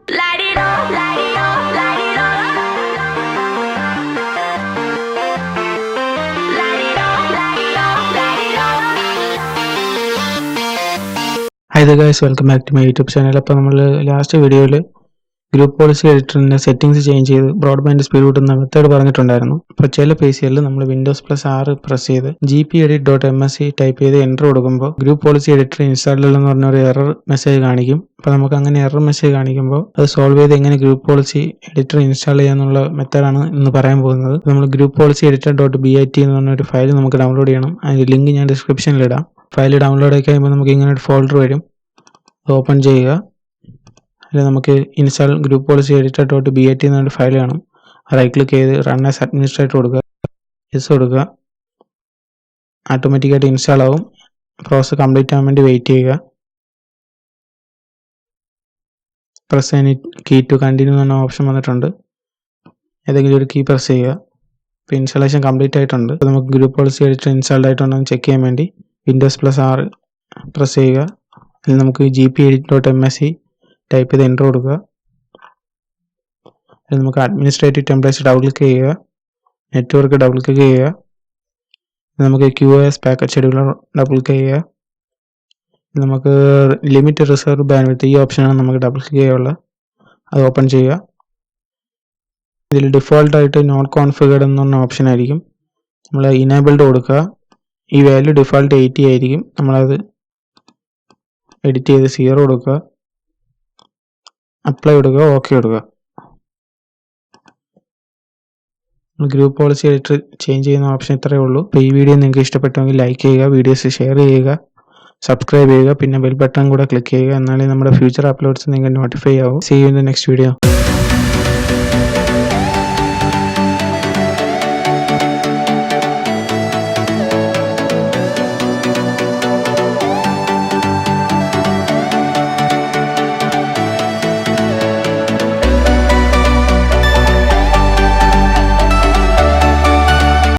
Hi there guys, welcome back to my YouTube channel. അപ്പോൾ നമ്മൾ last വീഡിയോയിൽ group policy എഡിറ്ററിൻ്റെ settings change ചെയ്ത് broadband speed കൂട്ടുന്ന method പറഞ്ഞിട്ടുണ്ടായിരുന്നു. അപ്പോൾ ചില പേസികളിൽ നമ്മൾ Windows+R പ്രസ് ചെയ്ത് GPEDIT.MSC ടൈപ്പ് ചെയ്ത് എൻ്റർ കൊടുക്കുമ്പോൾ ഗ്രൂപ്പ് പോളിസി എഡിറ്റർ ഇൻസ്റ്റാൾഡ് എന്ന് പറഞ്ഞ ഒരു എറർ മെസ്സേജ് കാണിക്കും. അപ്പോൾ നമുക്ക് അങ്ങനെ എറർ മെസ്സേജ് കാണിക്കുമ്പോൾ അത് സോൾവ് ചെയ്ത് എങ്ങനെ ഗ്രൂപ്പ് പോളിസി എഡിറ്റർ ഇൻസ്റ്റാൾ ചെയ്യാന്നുള്ള മെത്തേഡാണ് ഇന്ന് പറയാൻ പോകുന്നത്. നമ്മൾ ഗ്രൂപ്പ് പോളിസി എഡിറ്റർ.BIT എന്ന് പറഞ്ഞൊരു ഫയൽ നമുക്ക് ഡൗൺലോഡ് ചെയ്യണം. അതിൻ്റെ ലിങ്ക് ഞാൻ ഡിസ്ക്രിപ്ഷനിൽ ഇടാം. ഫയൽ ഡൗൺലോഡ് ആയി കഴിയുമ്പോൾ നമുക്ക് ഇങ്ങനെ ഒരു ഫോൾഡർ വരും. ഓപ്പൺ ചെയ്യുക. അതിൽ നമുക്ക് ഇൻസ്റ്റാൾ ഗ്രൂപ്പ് പോളിസി എഡിറ്റർ.BIT എന്നൊരു ഫയൽ കാണും. റൈറ്റ് ക്ലിക്ക് ചെയ്ത് റൺ ആസ് അഡ്മിനിസ്ട്രേറ്റർ കൊടുക്കുക. യെസ് കൊടുക്കുക. ഓട്ടോമാറ്റിക്കായിട്ട് ഇൻസ്റ്റാൾ ആവും. പ്രോസസ് കംപ്ലീറ്റ് ആകാൻ വേണ്ടി വെയിറ്റ് ചെയ്യുക. Press any key to continue എന്ന ഓപ്ഷൻ വന്നിട്ടുണ്ട്. ഏതെങ്കിലും ഒരു കീ പ്രസ് ചെയ്യുക. ഇപ്പോൾ ഇൻസ്റ്റാളേഷൻ കംപ്ലീറ്റ് ആയിട്ടുണ്ട്. അപ്പോൾ നമുക്ക് ഗ്രൂപ്പ് പോളിസി എഡിറ്റർ ഇൻസ്റ്റാൾഡ് ആയിട്ടുണ്ടോ എന്ന് ചെക്ക് ചെയ്യാൻ വേണ്ടി Windows+R പ്രസ് ചെയ്യുക. അതിൽ നമുക്ക് GPEDIT.MSC ടൈപ്പ് ചെയ്ത് എൻ്റർ കൊടുക്കുക. അതിൽ നമുക്ക് അഡ്മിനിസ്ട്രേറ്റീവ് ടെംപ്ലേറ്റ്സ് ഡബിൾ ക്ലിക്ക് ചെയ്യുക. നെറ്റ്വർക്ക് ഡബിൾ ക്ലിക്ക് ചെയ്യുക. നമുക്ക് QoS packet scheduler double click ചെയ്യുക. നമുക്ക് ലിമിറ്റ് റിസർവ് ബാൻഡ്വിഡ്ത്ത് ഈ ഓപ്ഷനാണ് നമുക്ക് ഡബിൾ ക്ലിക്ക് ചെയ്യാനുള്ളത്. അത് ഓപ്പൺ ചെയ്യുക. ഇതിൽ ഡിഫോൾട്ടായിട്ട് നോട്ട് കോൺഫിഗർഡ് എന്ന് പറഞ്ഞ ഓപ്ഷൻ ആയിരിക്കും. നമ്മൾ ഇനേബിൾഡ് കൊടുക്കുക. ഈ വാല്യൂ ഡിഫോൾട്ട് 80 ആയിരിക്കും. നമ്മളത് എഡിറ്റ് ചെയ്ത് 0 കൊടുക്കുക. അപ്ലൈ കൊടുക്കുക. ഓക്കെ കൊടുക്കുക. ഗ്രൂപ്പ് പോളിസി എഡിറ്റർ ചേഞ്ച് ചെയ്യുന്ന ഓപ്ഷൻ ഇത്രയേ ഉള്ളൂ. അപ്പോൾ ഈ വീഡിയോ നിങ്ങൾക്ക് ഇഷ്ടപ്പെട്ടുവെങ്കിൽ ലൈക്ക് ചെയ്യുക, വീഡിയോസ് ഷെയർ ചെയ്യുക, സബ്സ്ക്രൈബ് ചെയ്യുക, പിന്നെ ബെൽ ബട്ടൺ കൂടെ ക്ലിക്ക് ചെയ്യുക. എന്നാലേ നമ്മുടെ ഫ്യൂച്ചർ അപ്ലോഡ്സ് നിങ്ങൾക്ക് നോട്ടിഫൈ ആവും. See you in the next video.